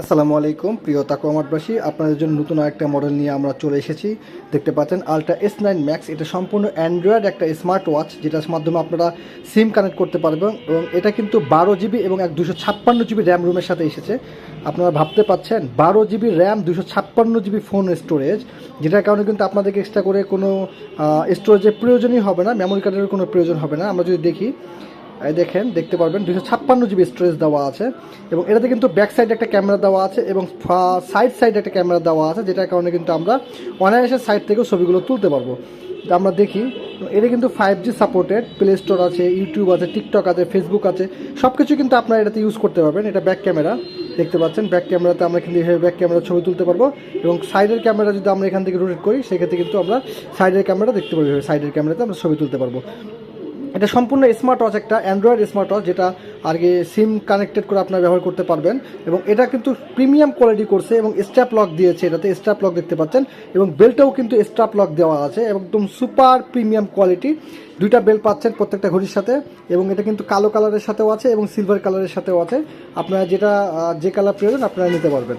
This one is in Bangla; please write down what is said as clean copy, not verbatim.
আসসালামু আলাইকুম প্রিয় তাকুয়ামাটবাসী, আপনাদের জন্য নতুন আরেকটা মডেল নিয়ে আমরা চলে এসেছি। দেখতে পাচ্ছেন আলট্রা S9 ম্যাক্স। এটা সম্পূর্ণ অ্যান্ড্রয়েড একটা স্মার্ট ওয়াচ, যেটার মাধ্যমে আপনারা সিম কানেক্ট করতে পারবেন। এবং এটা কিন্তু 12 জিবি এবং 256 জিবি র্যাম রুমের সাথে এসেছে। আপনারা ভাবতে পাচ্ছেন 12 GB RAM, 256 GB phone storage, যেটার কারণে কিন্তু আপনাদেরকে এক্সট্রা করে কোনো স্টোরেজের প্রয়োজনই হবে না, মেমোরি কার্ডের কোনো প্রয়োজন হবে না। আমরা যদি দেখি, দেখতে পারবেন 256 জিবি স্টোরেজ দেওয়া আছে। এবং এটাতে কিন্তু ব্যাক সাইডে একটা ক্যামেরা দেওয়া আছে এবং সাইডে একটা ক্যামেরা দেওয়া আছে, যেটার কারণে কিন্তু আমরা অনায়াসে সাইড থেকেও ছবিগুলো তুলতে পারবো। আমরা দেখি, এটা কিন্তু 5G সাপোর্টেড, প্লে স্টোর আছে, ইউটিউব আছে, টিকটক আছে, ফেসবুক আছে, সব কিছু কিন্তু আপনারা এটাতে ইউজ করতে পারবেন। এটা ব্যাক ক্যামেরা, দেখতে পাচ্ছেন ব্যাক ক্যামেরাতে আমরা কিন্তু এভাবে ব্যাক ক্যামেরা ছবি তুলতে পারবো। এবং সাইডের ক্যামেরা যদি আমরা এখান থেকে রোটেট করি, সেক্ষেত্রে কিন্তু আমরা সাইডের ক্যামেরা দেখতে পারবো, সাইডের ক্যামেরাতে আমরা ছবি তুলতে পারবো। এটা সম্পূর্ণ স্মার্ট ওয়াচ, একটা অ্যান্ড্রয়েড স্মার্ট ওয়াচ, যেটা আগে সিম কানেক্টেড করে আপনারা ব্যবহার করতে পারবেন। এবং এটা কিন্তু প্রিমিয়াম কোয়ালিটি করছে এবং স্ট্র্যাপ লক দিয়েছে, এটাতে স্ট্র্যাপ লক দেখতে পাচ্ছেন। এবং বেল্টটাও কিন্তু স্ট্র্যাপ লক দেওয়া আছে, একদম সুপার প্রিমিয়াম কোয়ালিটি। দুইটা বেল্ট পাচ্ছেন প্রত্যেকটা ঘড়ির সাথে। এবং এটা কিন্তু কালো কালারের সাথেও আছে এবং সিলভার কালারের সাথেও আছে। আপনারা যে কালার প্রয়োজন আপনারা নিতে পারবেন।